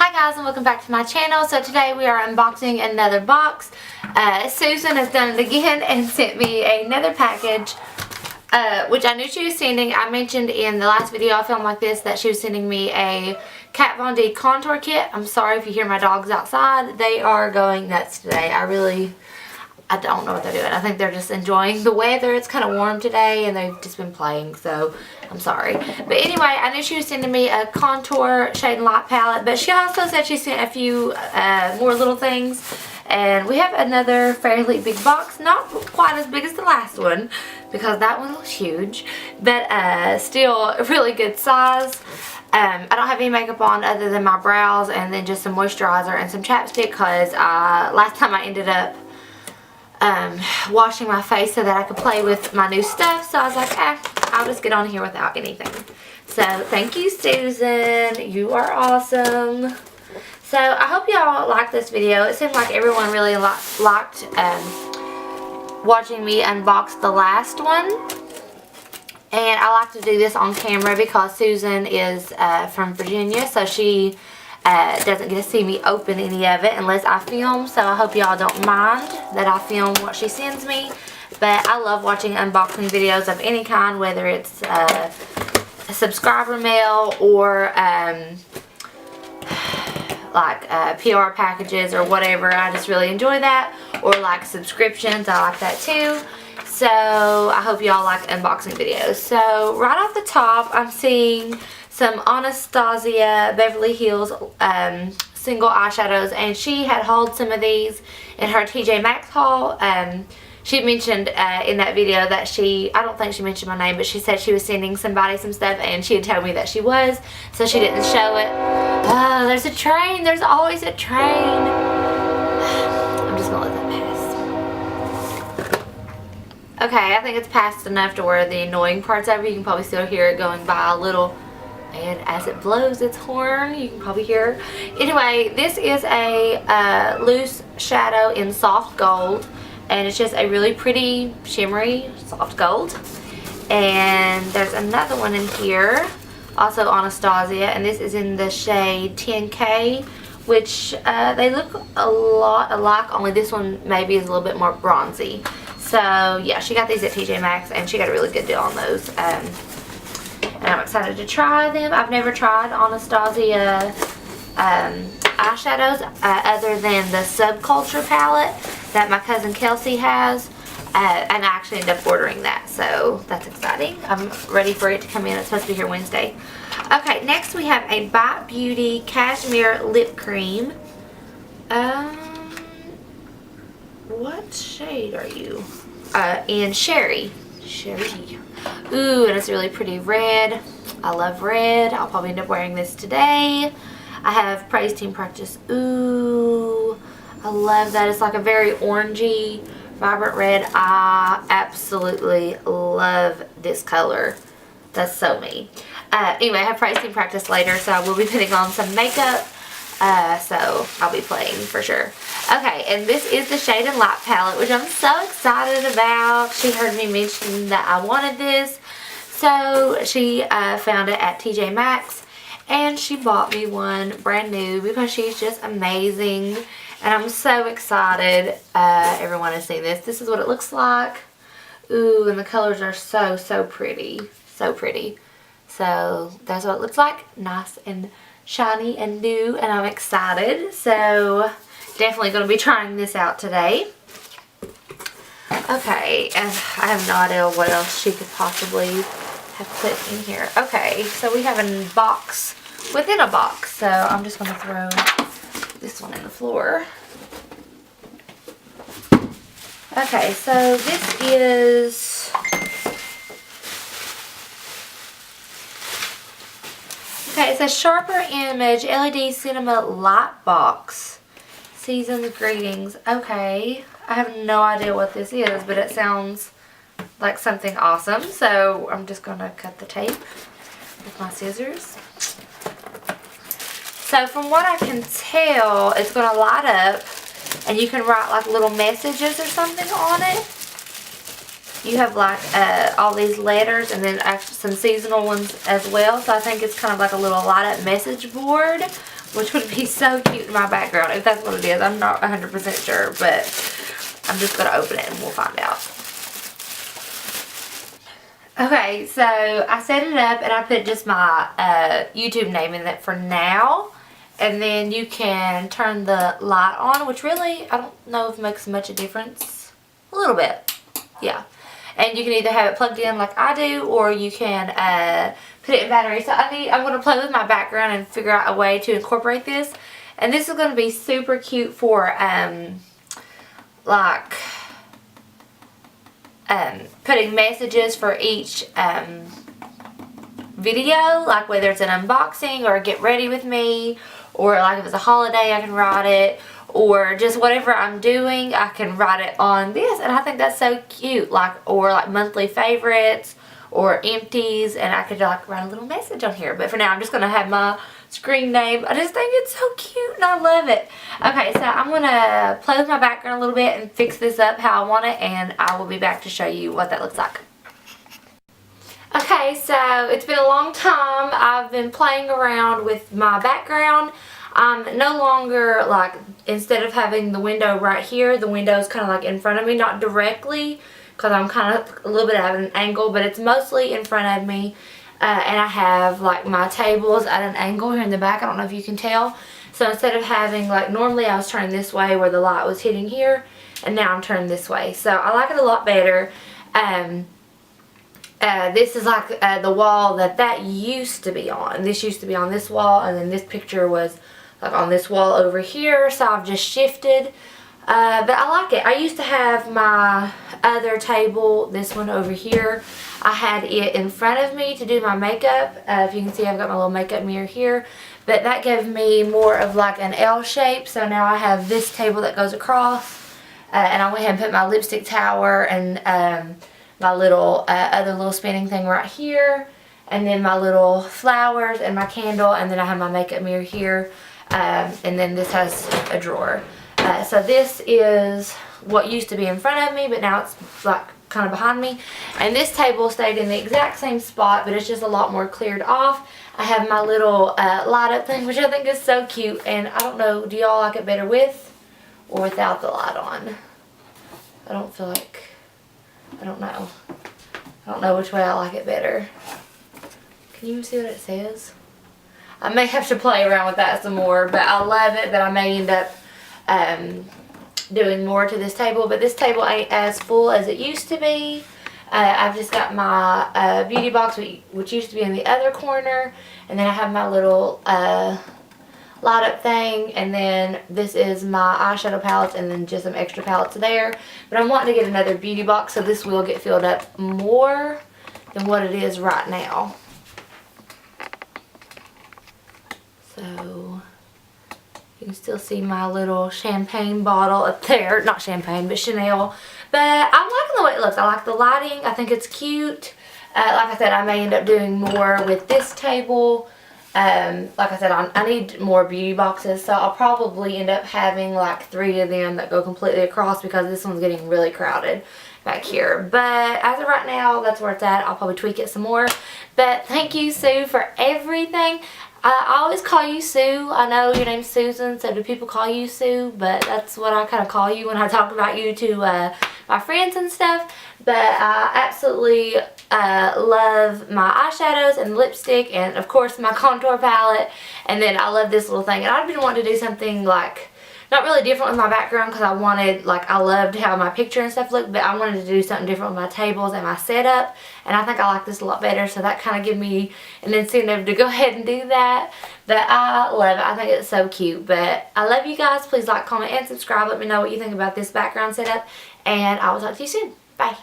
Hi guys, and welcome back to my channel. So today we are unboxing another box. Susan has done it again and sent me another package, which I knew she was sending. I mentioned in the last video I filmed like this that she was sending me a Kat Von D contour kit. I'm sorry if you hear my dogs outside. They are going nuts today. I don't know what they're doing. I think they're just enjoying the weather. It's kind of warm today and they've just been playing, so I'm sorry. But anyway, I knew she was sending me a contour shade and light palette, but she also said she sent a few more little things. And we have another fairly big box, not quite as big as the last one because that one was huge, but still a really good size. I don't have any makeup on other than my brows and then just some moisturizer and some chapstick because last time I ended up washing my face so that I could play with my new stuff. So I was like, I'll just get on here without anything. So thank you, Susan. You are awesome. So I hope y'all like this video. It seemed like everyone really liked watching me unbox the last one. And I like to do this on camera because Susan is from Virginia, so she doesn't get to see me open any of it unless I film, so I hope y'all don't mind that I film what she sends me. But I love watching unboxing videos of any kind, whether it's a subscriber mail or like PR packages or whatever. I just really enjoy that. Or like subscriptions, I like that too. So I hope y'all like unboxing videos. So right off the top, I'm seeing some Anastasia Beverly Hills single eyeshadows, and she had hauled some of these in her TJ Maxx haul. She mentioned in that video that I don't think she mentioned my name, but she said she was sending somebody some stuff and she had told me that she was, so she didn't show it. Oh, there's a train. There's always a train. I'm just gonna let that pass. Okay, I think it's passed enough to where the annoying part's over. You can probably still hear it going by a little. And as it blows its horn, you can probably hear. Anyway, this is a loose shadow in soft gold. And it's just a really pretty, shimmery, soft gold. And there's another one in here, also Anastasia. And this is in the shade 10K, which they look a lot alike, only this one maybe is a little bit more bronzy. So, yeah, she got these at TJ Maxx, and she got a really good deal on those. And I'm excited to try them. I've never tried Anastasia eyeshadows other than the Subculture palette that my cousin Kelsey has. And I actually ended up ordering that, so that's exciting. I'm ready for it to come in. It's supposed to be here Wednesday. Okay, next we have a Bite Beauty Cashmere Lip Cream. What shade are you? In Sherry. Sherry. Ooh, and it's a really pretty red. I love red. I'll probably end up wearing this today. I have Praise Team Practice. Ooh, I love that. It's like a very orangey, vibrant red. I absolutely love this color. That's so me. Anyway, I have Praise Team Practice later, so I will be putting on some makeup. So I'll be playing for sure. Okay, and this is the Shade and Light palette, which I'm so excited about. She heard me mention that I wanted this, so she found it at TJ Maxx, and she bought me one brand new because she's just amazing, and I'm so excited everyone has seen this. This is what it looks like. Ooh, and the colors are so pretty. So pretty. So that's what it looks like. Nice and shiny and new, and I'm excited. So definitely going to be trying this out today. Okay, and I have no idea what else she could possibly have put in here. Okay, so we have a box within a box, so I'm just going to throw this one in the floor. Okay, so this is... Okay, it's a Sharper Image LED Cinema Light Box. Season's Greetings. Okay, I have no idea what this is, but it sounds like something awesome. So I'm just going to cut the tape with my scissors. So from what I can tell, it's going to light up and you can write like little messages or something on it. You have like all these letters and then actually some seasonal ones as well. So I think it's kind of like a little light up message board, which would be so cute in my background if that's what it is. I'm not 100% sure, but I'm just going to open it and we'll find out. Okay, so I set it up and I put just my YouTube name in it for now. And then you can turn the light on, which really, I don't know if it makes much a difference. A little bit, yeah. And you can either have it plugged in like I do, or you can put it in battery. So I'm going to play with my background and figure out a way to incorporate this. And this is going to be super cute for like putting messages for each video, like whether it's an unboxing or get ready with me, or like if it's a holiday I can write it, or just whatever I'm doing I can write it on this. And I think that's so cute, like, or like monthly favorites or empties, and I could like write a little message on here. But for now I'm just gonna have my screen name. I just think it's so cute and I love it. Okay, so I'm gonna play with my background a little bit and fix this up how I want it, and I will be back to show you what that looks like. Okay, so it's been a long time. I've been playing around with my background. I'm no longer, like, instead of having the window right here, the window is kind of like in front of me, not directly, because I'm kind of a little bit at an angle, but it's mostly in front of me. And I have, like, my tables at an angle here in the back. I don't know if you can tell. So instead of having, like, normally I was turning this way where the light was hitting here, and now I'm turning this way. So I like it a lot better. This is like the wall that used to be on. This used to be on this wall, and then this picture was like on this wall over here, so I've just shifted. But I like it. I used to have my other table, this one over here. I had it in front of me to do my makeup. If you can see, I've got my little makeup mirror here. But that gave me more of like an L shape, so now I have this table that goes across. And I went ahead and put my lipstick tower and my little other little spinning thing right here, and then my little flowers and my candle, and then I have my makeup mirror here, and then this has a drawer. So this is what used to be in front of me, but now it's like kind of behind me. And this table stayed in the exact same spot, but it's just a lot more cleared off. I have my little light up thing, which I think is so cute, and I don't know, do y'all like it better with or without the light on? I don't feel like, I don't know. I don't know which way I like it better. Can you see what it says? I may have to play around with that some more, but I love it. But I may end up doing more to this table. But this table ain't as full as it used to be. I've just got my beauty box, which used to be in the other corner. And then I have my little light up thing, and then this is my eyeshadow palettes, and then just some extra palettes there. But I'm wanting to get another beauty box, so this will get filled up more than what it is right now. So you can still see my little champagne bottle up there. Not champagne, but Chanel. But I'm liking the way it looks. I like the lighting. I think it's cute. Like I said, I may end up doing more with this table. Like I said, I need more beauty boxes, so I'll probably end up having like 3 of them that go completely across, because this one's getting really crowded back here. But as of right now, that's where it's at. I'll probably tweak it some more. But thank you, Sue, for everything. I always call you Sue. I know your name's Susan, so do people call you Sue? But that's what I kind of call you when I talk about you to my friends and stuff. But I absolutely love my eyeshadows and lipstick, and of course my contour palette. And then I love this little thing. And I've been wanting to do something like, not really different with my background, because I wanted, like, I loved how my picture and stuff looked, but I wanted to do something different with my tables and my setup, and I think I like this a lot better, so that kind of gave me an incentive to go ahead and do that. But I love it. I think it's so cute. But I love you guys. Please like, comment, and subscribe. Let me know what you think about this background setup, and I will talk to you soon. Bye.